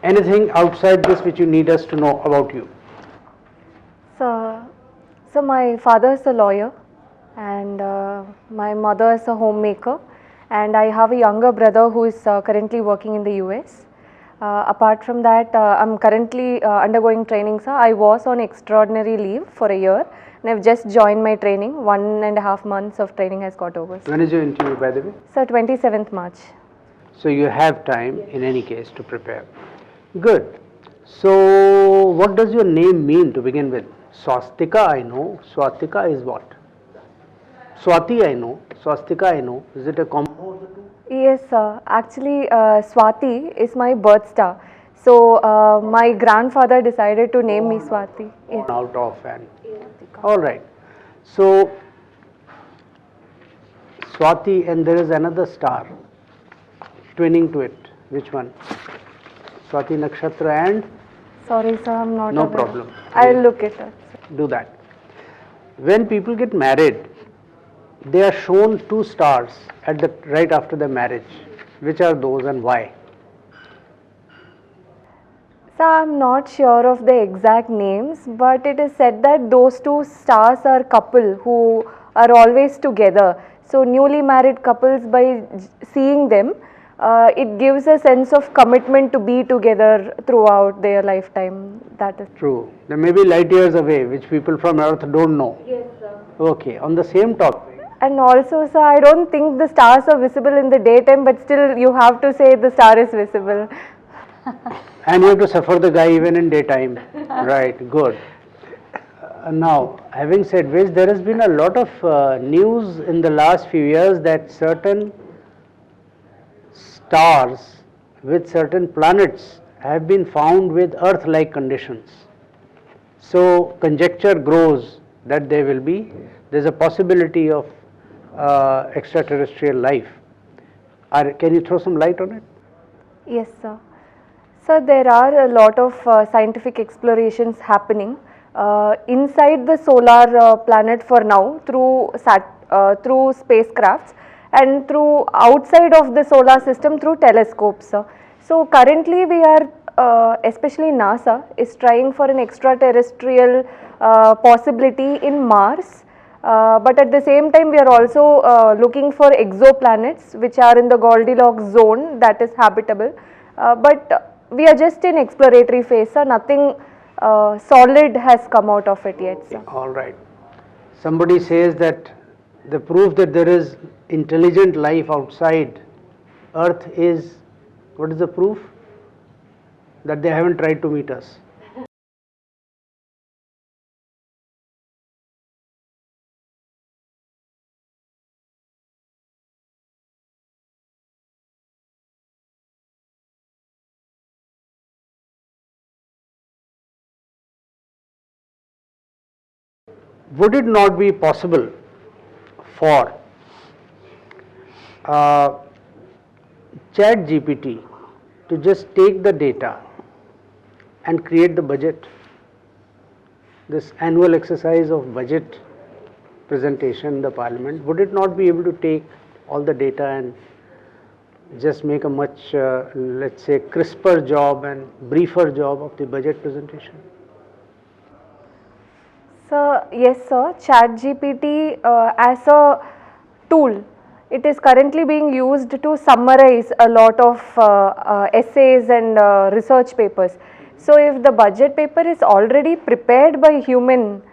Anything outside this which you need us to know about you? So my father is a lawyer, and my mother is a homemaker, and I have a younger brother who is currently working in the US. Apart from that, I'm currently undergoing training, sir. I was on extraordinary leave for a year, and I've just joined my training. 1.5 months of training has got over, sir. When is your interview, by the way? Sir, 27th March. So you have time in any case to prepare. Good. So what does your name mean to begin with? Swastika I know. Swastika is what? Swati I know. Swastika I know. Is it a combo of the two? Yes, sir. Actually, Swati is my birth star. So my grandfather decided to name me Swati. Yes. Out of and all right. So Swati, and there is another star twinning to it. Which one? Swati Nakshatra and? Sorry, sir, I'm not No aware. problem. I'll look it up. Do that. When people get married, they are shown two stars at the right after the marriage. Which are those and why? So I'm not sure of the exact names, but it is said that those two stars are couple who are always together. So newly married couples, by seeing them, it gives a sense of commitment to be together throughout their lifetime. That is True. They may be light years away, which people from Earth don't know. Yes, sir. Okay. On the same topic. And also, sir, I don't think the stars are visible in the daytime, but still you have to say the star is visible. And you have to suffer the guy even in daytime. Right, good. Now, having said which, there has been a lot of news in the last few years that certain stars with certain planets have been found with Earth-like conditions. So, conjecture grows that there's a possibility of extraterrestrial life. Can you throw some light on it? Yes, sir. So there are a lot of scientific explorations happening inside the solar planet for now through spacecrafts, and through outside of the solar system through telescopes. So currently we are, especially NASA, is trying for an extraterrestrial possibility in Mars. But at the same time we are also looking for exoplanets which are in the Goldilocks zone, that is habitable. But we are just in exploratory phase, sir. Nothing solid has come out of it yet, sir. All right. Somebody says that the proof that there is intelligent life outside Earth is, what is the proof? That they haven't tried to meet us. Would it not be possible for Chat GPT to just take the data and create the budget? This annual exercise of budget presentation in the parliament, would it not be able to take all the data and just make a much, let's say, crisper job and briefer job of the budget presentation? So yes, sir. ChatGPT as a tool, it is currently being used to summarize a lot of essays and research papers. So if the budget paper is already prepared by human,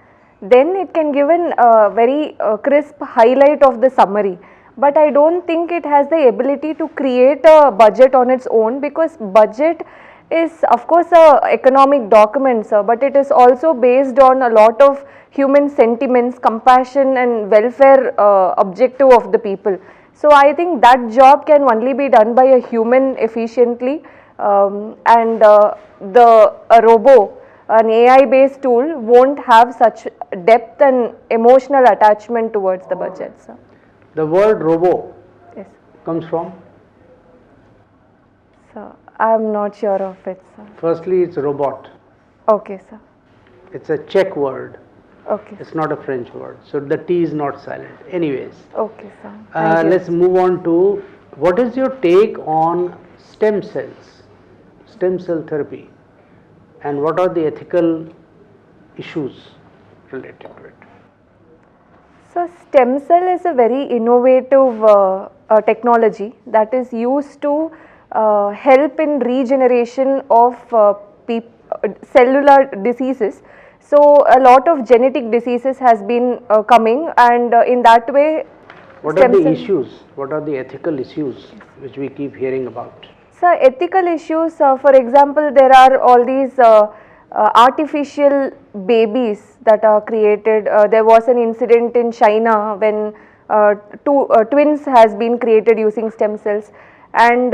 then it can give a very crisp highlight of the summary. But I don't think it has the ability to create a budget on its own, because budget is of course a economic document, sir, but it is also based on a lot of human sentiments, compassion and welfare objective of the people. So I think that job can only be done by a human efficiently, and a robo, an AI based tool, won't have such depth and emotional attachment towards the budget, sir. The word robo Yes. comes from? So I am not sure of it, sir. Firstly, it's robot. Okay, sir. It's a Czech word. Okay. It's not a French word. So the T is not silent. Anyways, Okay, sir. Thank you. let's move on to, what is your take on stem cells? stem cell therapy, and what are the ethical issues related to it? So stem cell is a very innovative technology that is used to help in regeneration of cellular diseases. So a lot of genetic diseases has been coming, and in that way What are the issues? What are the ethical issues which we keep hearing about? So ethical issues, for example, there are all these artificial babies that are created. There was an incident in China when two twins has been created using stem cells, and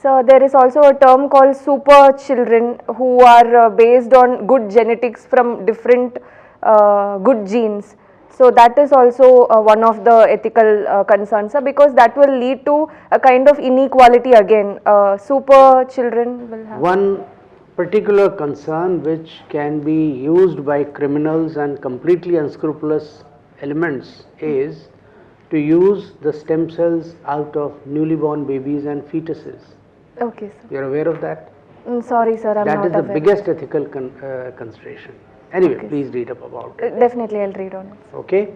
so there is also a term called super children who are based on good genetics from different good genes. So that is also one of the ethical concerns, because that will lead to a kind of inequality again. Super children will have. One particular concern which can be used by criminals and completely unscrupulous elements is to use the stem cells out of newly born babies and fetuses. Okay, sir. You are aware of that? Sorry, sir, I'm That not is the aware. biggest ethical consideration. Anyway, Okay. please read up about it. Definitely, I'll read on it. Okay.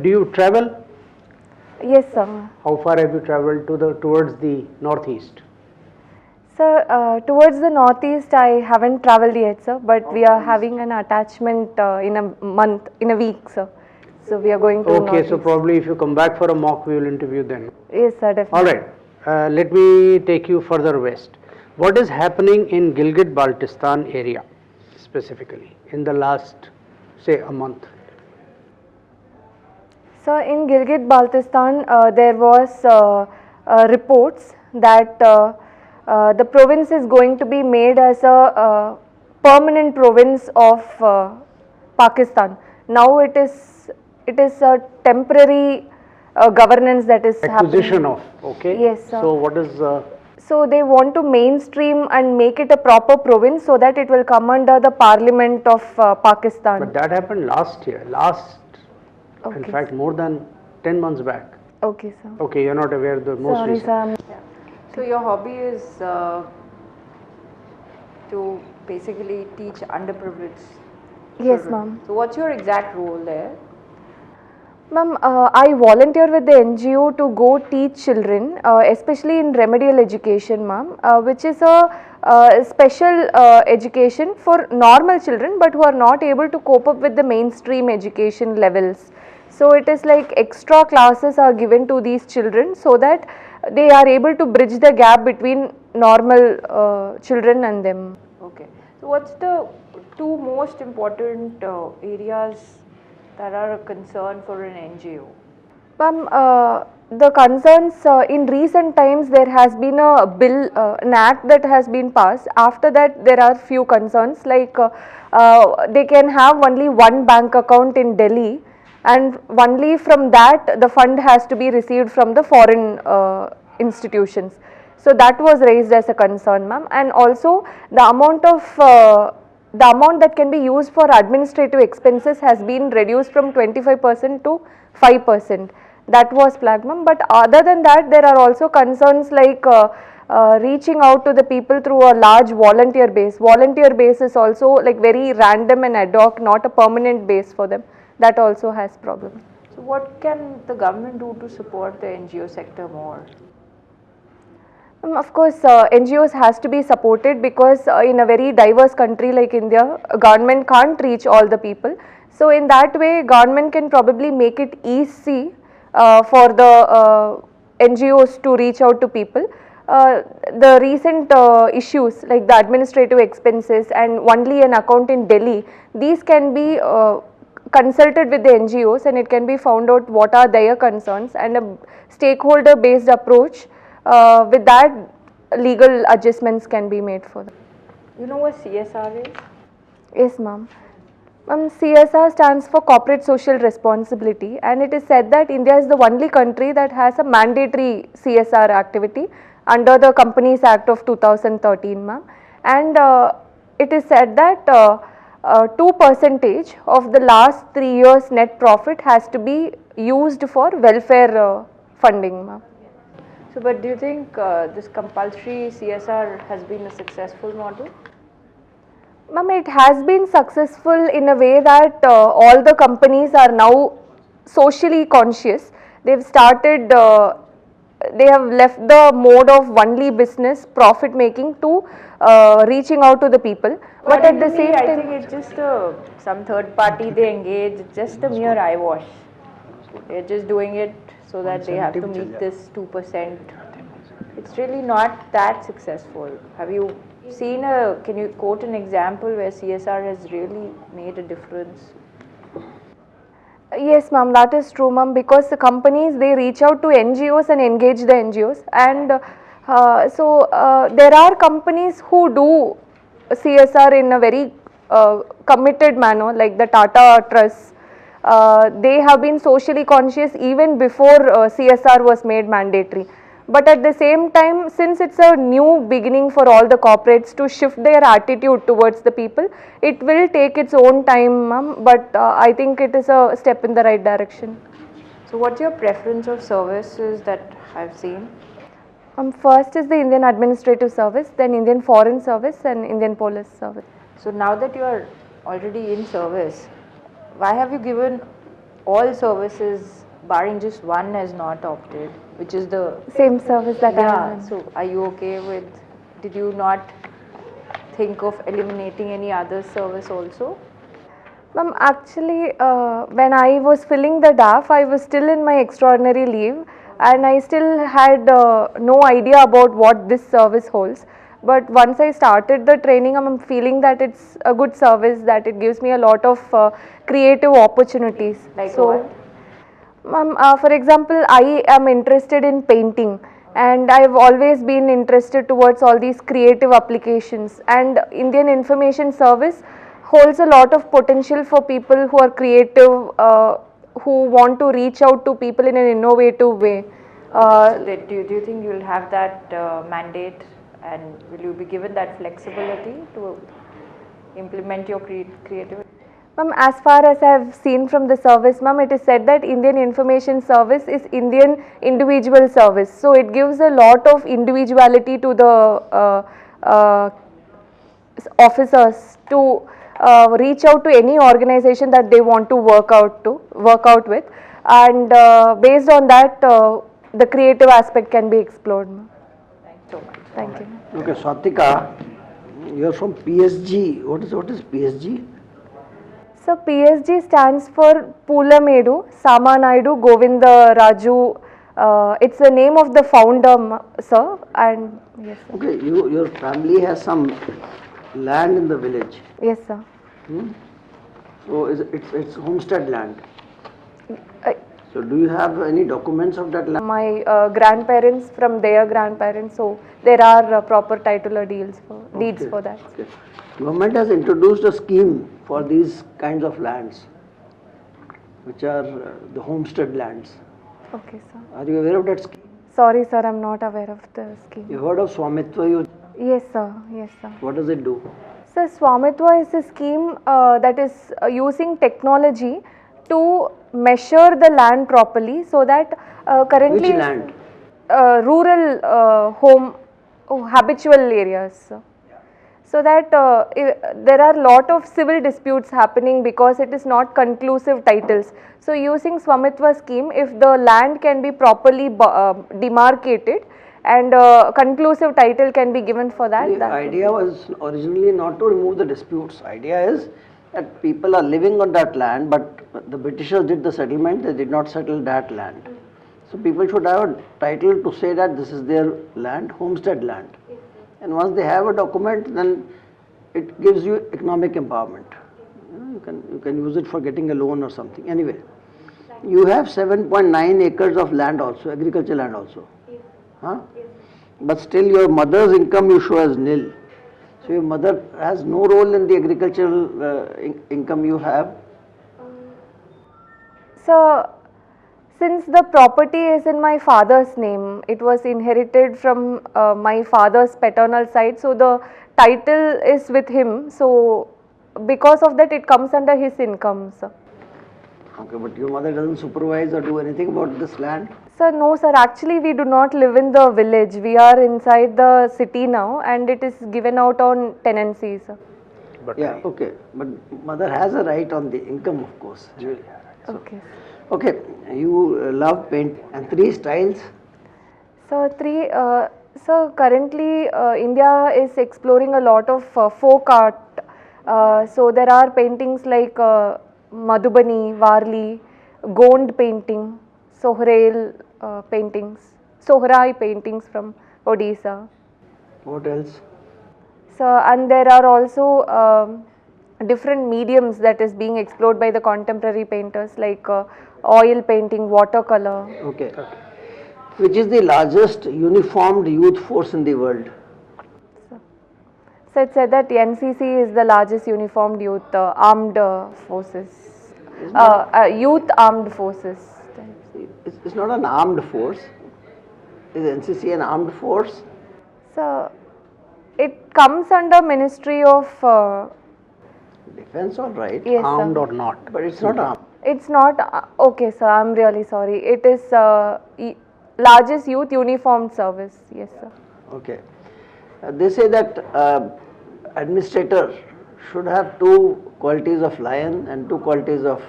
Do you travel? Yes, sir. How far have you traveled towards the northeast? Sir, towards the northeast, I haven't traveled yet, sir, but we are having an attachment in a week, sir. So we are going to Okay, northeast. so probably if you come back for a mock, we will interview then. Yes, sir, definitely. All right. Let me take you further west. What is happening in Gilgit-Baltistan area specifically in the last, say, a month? So in Gilgit-Baltistan, there was reports that the province is going to be made as a permanent province of Pakistan. Now it is a temporary governance that is Acquisition happening. of, okay. Yes, sir. So what is, So they want to mainstream and make it a proper province so that it will come under the parliament of Pakistan. but that happened last year, in Okay. fact more than 10 months back. Okay, sir. Okay, you're not aware the most Sorry, recent. sir. So your hobby is to basically teach underprivileged Yes, children. ma'am. So what's your exact role there? Ma'am, I volunteer with the NGO to go teach children, especially in remedial education, ma'am, which is a special education for normal children, but who are not able to cope up with the mainstream education levels. So it is like extra classes are given to these children so that they are able to bridge the gap between normal children and them. Okay. So what's the two most important areas that are a concern for an NGO? Ma'am, the concerns in recent times there has been a bill, an act that has been passed. After that, there are few concerns like they can have only one bank account in Delhi, and only from that the fund has to be received from the foreign institutions. So that was raised as a concern, ma'am, and also the amount that can be used for administrative expenses has been reduced from 25% to 5%. That was flagged, ma'am. But other than that, there are also concerns like reaching out to the people through a large volunteer base. Volunteer base is also like very random and ad hoc, not a permanent base for them. That also has problems. So what can the government do to support the NGO sector more? Of course, NGOs has to be supported because in a very diverse country like India, government can't reach all the people. So in that way, government can probably make it easy for the NGOs to reach out to people. The recent issues like the administrative expenses and only an account in Delhi, these can be consulted with the NGOs and it can be found out what are their concerns, and a stakeholder based approach. With that, legal adjustments can be made for them. You know what CSR is? Yes, ma'am. CSR stands for Corporate Social Responsibility, and it is said that India is the only country that has a mandatory CSR activity under the Companies Act of 2013, ma'am. And it is said that 2% of the last 3 years net profit has to be used for welfare funding, ma'am. So, but do you think this compulsory CSR has been a successful model? Ma'am, it has been successful in a way that all the companies are now socially conscious. They've started, they have left the mode of only business, profit making to reaching out to the people. But at the same I time, think it's just some third party they engage, it's just a mere eyewash. They're just doing it so that they have to meet this 2%. It's really not that successful. Have you seen can you quote an example where CSR has really made a difference? yes, ma'am, that is true, ma'am, because the companies, they reach out to NGOs and engage the NGOs, and there are companies who do CSR in a very committed manner, like the Tata Trust. They have been socially conscious even before CSR was made mandatory. But at the same time, since it's a new beginning for all the corporates to shift their attitude towards the people, it will take its own time, ma'am, but I think it is a step in the right direction. So, what's your preference of services that I've seen? First is the Indian Administrative Service, then Indian Foreign Service and Indian Police Service. So, now that you are already in service, why have you given all services barring just one as not opted, which is the Same service that I am. So, are you okay with? Did you not think of eliminating any other service also? Ma'am, actually, when I was filling the DAF, I was still in my extraordinary leave, and I still had no idea about what this service holds. But once I started the training, I'm feeling that it's a good service, that it gives me a lot of creative opportunities. Like what? Ma'am, for example, I am interested in painting, and I've always been interested towards all these creative applications, and Indian Information Service holds a lot of potential for people who are creative, who want to reach out to people in an innovative way. Do you think you'll have that mandate, and will you be given that flexibility to implement your creativity? Ma'am, as far as I have seen from the service, ma'am, it is said that Indian Information Service is Indian individual service. So it gives a lot of individuality to the officers to reach out to any organization that they want to work out with, and based on that, the creative aspect can be explored, ma'am. Thanks so much. Thank you. Okay, Swatika, you are from PSG. What is PSG? So PSG stands for Pulamedu Samanaidu Govinda Raju. It's the name of the founder, sir. And yes, sir. Okay, your family has some land in the village. Yes, sir. So it's homestead land. Uh, So do you have any documents of that land? My grandparents from their grandparents, so there are proper titular deeds for that. Okay. Government has introduced a scheme for these kinds of lands, which are the homestead lands. Okay, sir. Are you aware of that scheme? Sorry, sir, I'm not aware of the scheme. You heard of Swamitva Yojana? Yes, sir. Yes, sir. What does it do? So Swamitva is a scheme that is using technology to measure the land properly, so that currently Which land? Rural habitual areas. So that there are lot of civil disputes happening because it is not conclusive titles. So using Swamitva scheme, if the land can be properly demarcated and conclusive title can be given for that. The idea was originally not to remove the disputes. Idea is that people are living on that land, but the Britishers did the settlement, they did not settle that land. So people should have a title to say that this is their land, homestead land. And once they have a document, then it gives you economic empowerment. You can use it for getting a loan or something. Anyway, you have 7.9 acres of land also, agricultural land also. Huh? But still your mother's income you show as nil. So your mother has no role in the agricultural income you have. So since the property is in my father's name, it was inherited from my father's paternal side, so the title is with him. So because of that, it comes under his income, sir. Okay, but your mother doesn't supervise or do anything about this land? Sir, no sir, actually we do not live in the village. We are inside the city now and it is given out on tenancies. But Yeah, okay, but mother has a right on the income, of course. Okay. Okay, you love paint and 3 styles. So currently India is exploring a lot of folk art. So there are paintings like Madhubani, Varli, Gond painting, Sohrai paintings from Odisha. What else? So and there are also different mediums that is being explored by the contemporary painters like oil painting, watercolor. Okay. Which is the largest uniformed youth force in the world? So it said that NCC is the largest uniformed youth armed forces, youth armed forces. It's not an armed force. Is NCC an armed force? So it comes under Ministry of Defense, all right. yes, armed sir. or not. But it's not armed. It's not okay, sir. I'm really sorry. It is largest youth uniformed service. Yes, sir. Okay. They say that administrator should have 2 qualities of lion and 2 qualities of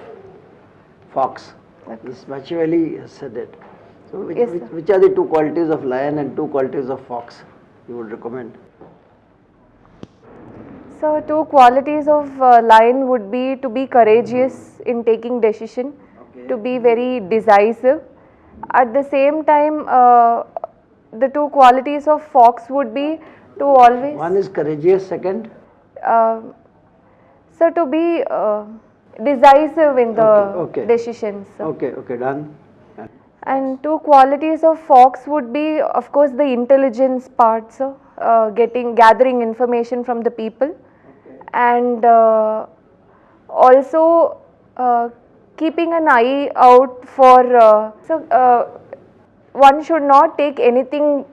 fox. This Machiavelli has said it. So Yes, sir. which are the 2 qualities of lion and 2 qualities of fox you would recommend? So 2 qualities of lion would be to be courageous in taking decision, to be very decisive. At the same time, the 2 qualities of fox would be to always. One is courageous, second? So to be decisive in the Okay. decisions. Okay, done. And 2 qualities of fox would be, of course, the intelligence part, so gathering information from the people, and also keeping an eye out for. One should not take anything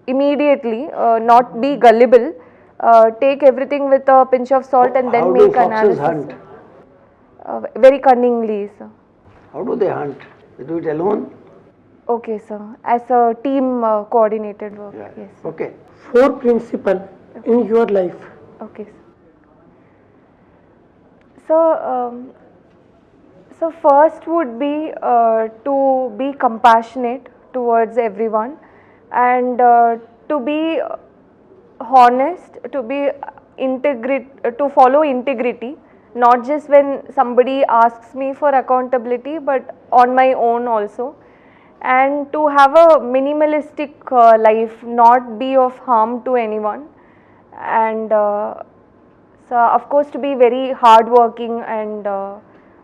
immediately, not be gullible. Take everything with a pinch of salt and then How make do foxes analysis. hunt? Very cunningly, sir. How do they hunt? They do it alone? Okay, sir. As a team coordinated work. Yeah. Yes. Okay. 4 principles in your life. Okay. So first would be to be compassionate towards everyone, and to be honest, to be to follow integrity, not just when somebody asks me for accountability, but on my own also, and to have a minimalistic life, not be of harm to anyone, and so of course to be very hardworking and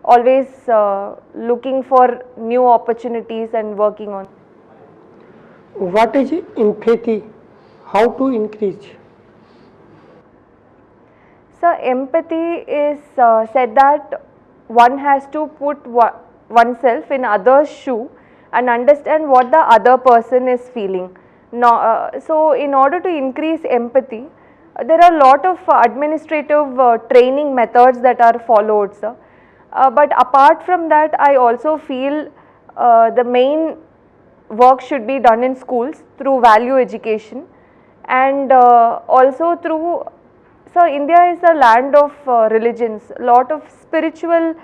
always looking for new opportunities and working on. What is empathy? How to increase? So empathy is said that one has to put oneself in others' shoe and understand what the other person is feeling. Now, so in order to increase empathy, there are a lot of administrative training methods that are followed, sir. But apart from that, I also feel the main work should be done in schools through value education, and also through. So India is a land of religions. Lot of spiritual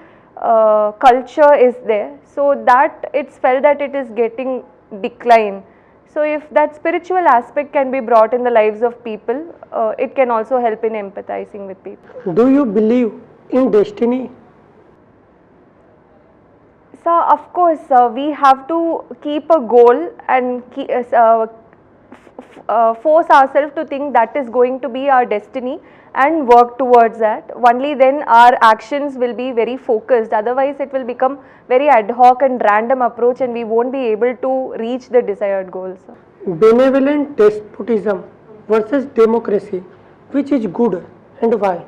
culture is there. So that it's felt that it is getting decline. So if that spiritual aspect can be brought in the lives of people, it can also help in empathizing with people. Do you believe in destiny? So of course we have to keep a goal and force ourselves to think that is going to be our destiny and work towards that. Only then our actions will be very focused, otherwise it will become very ad hoc and random approach and we won't be able to reach the desired goals. Benevolent despotism versus democracy, which is good and why?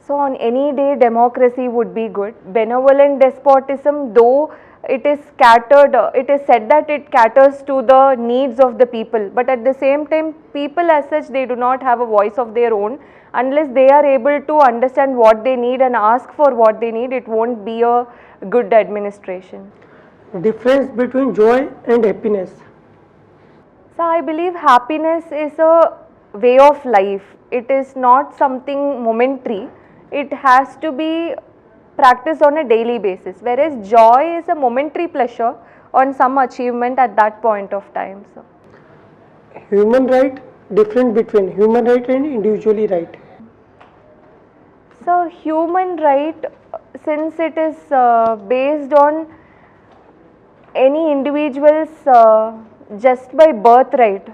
So on any day democracy would be good. Benevolent despotism, though it is catered, it is said that it caters to the needs of the people, but at the same time people as such, they do not have a voice of their own Unless they are able to understand what they need and ask for what they need, it won't be a good administration. Difference between joy and happiness. So I believe happiness is a way of life. It is not something momentary. It has to be practiced on a daily basis, whereas joy is a momentary pleasure on some achievement at that point of time. So Human right, difference between human right and individually right. So human right, since it is based on any individual's just by birthright,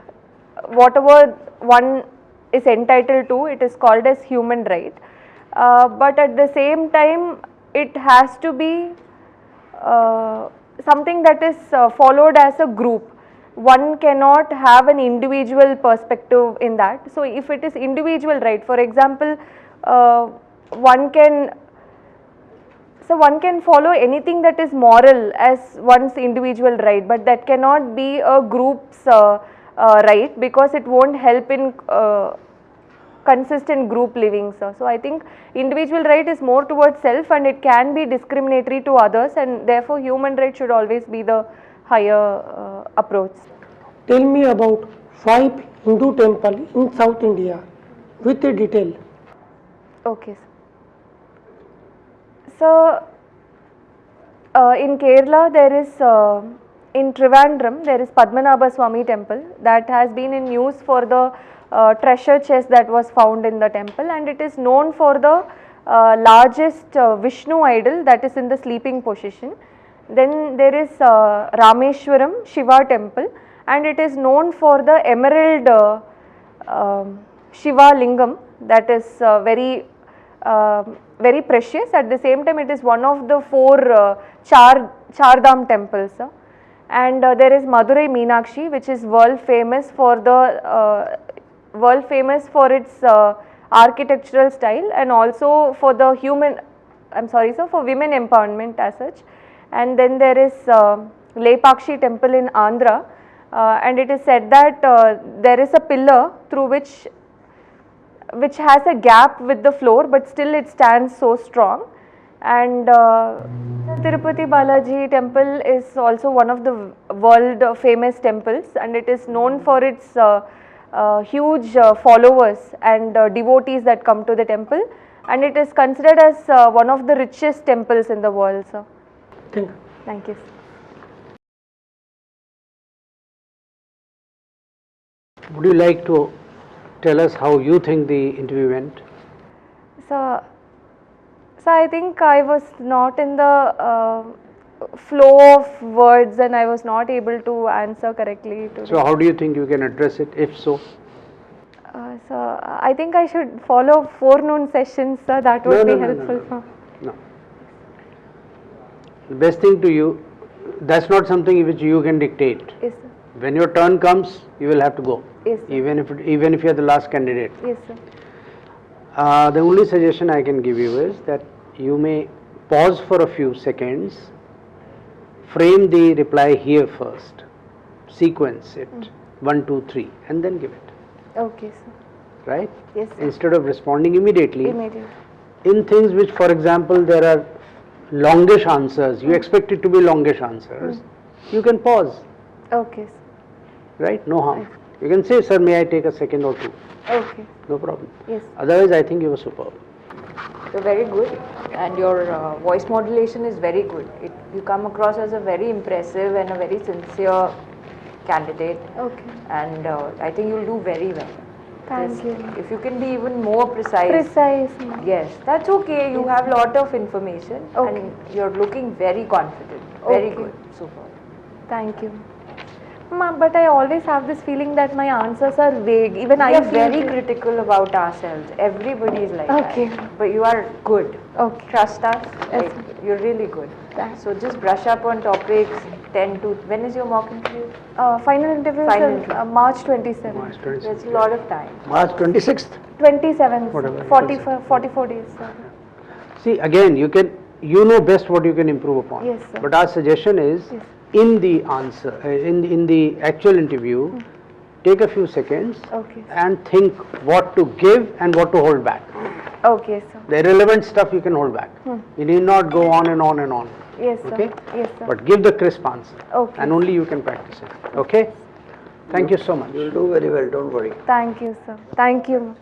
whatever one is entitled to, it is called as human right. But at the same time, it has to be something that is followed as a group. One cannot have an individual perspective in that. So if it is individual right, for example, one can follow anything that is moral as one's individual right, but that cannot be a group's right, because it won't help in consistent group living. So I think individual right is more towards self, and it can be discriminatory to others, and therefore human right should always be the higher approach. Tell me about 5 Hindu temples in South India with a detail. Okay. So in Kerala there is, in Trivandrum there is Padmanabha Swami temple that has been in use for the treasure chest that was found in the temple, and it is known for the largest Vishnu idol that is in the sleeping position. Then there is Rameshwaram Shiva temple, and it is known for the emerald Shiva lingam that is very precious. At the same time, it is one of the 4 Chardham temples. And there is Madurai Meenakshi, which is world famous for its architectural style, and also for the for women empowerment as such. And then there is Lepakshi temple in Andhra, and it is said that there is a pillar through which has a gap with the floor, but still it stands so strong. And Tirupati Balaji temple is also one of the world famous temples, and it is known for its huge followers and devotees that come to the temple, and it is considered as one of the richest temples in the world. So thank you. Would you like to tell us how you think the interview went? So I think I was not in the flow of words, and I was not able to answer correctly. So how do you think you can address it, if so? So I think I should follow forenoon sessions, sir. That would be helpful. No. The best thing to you, that's not something which you can dictate. Yes, sir. When your turn comes, you will have to go. Yes, sir. Even if you are the last candidate. Yes, sir. The only suggestion I can give you is that you may pause for a few seconds, frame the reply here first, sequence it 1, 2, 3, and then give it. Okay, sir. Right? Yes, sir. Instead of responding immediately. Immediately. In things which, for example, there are longish answers, you expect it to be longish answers, you can pause. Okay, sir. Right? No harm. You can say, sir, may I take a second or 2? Okay. No problem. Yes. Otherwise, I think you were superb. You're very good, and your voice modulation is very good. You come across as a very impressive and a very sincere candidate. Okay. And I think you'll do very well. Thank you. If you can be even more precise. Precisely. Yes, that's okay. You have a lot of information, Okay. and you're looking very confident. Very Okay. good. Super. Thank you. But I always have this feeling that my answers are vague. Even We I are feel very critical about ourselves. Everybody is like Okay. that. But you are good. Okay. Trust us. Yes. Like, you're really good. Thanks. So just brush up on topics. 10 to. When is your mock interview? Final interview Final is interview. March 27. March 26th. There's a lot of time. March 26th. 27, Whatever. 44 days. Sir. See, again, you know best what you can improve upon. Yes, sir. But our suggestion is, Yes. in the answer, in the actual interview, take a few seconds Okay. and think what to give and what to hold back. Okay, sir. The irrelevant stuff you can hold back. You need not go on and on and on. Yes, sir. Okay? Yes, sir. But give the crisp answer. Okay. And only you can practice it. Okay? Thank you so much. You'll do very well, don't worry. Thank you, sir. Thank you.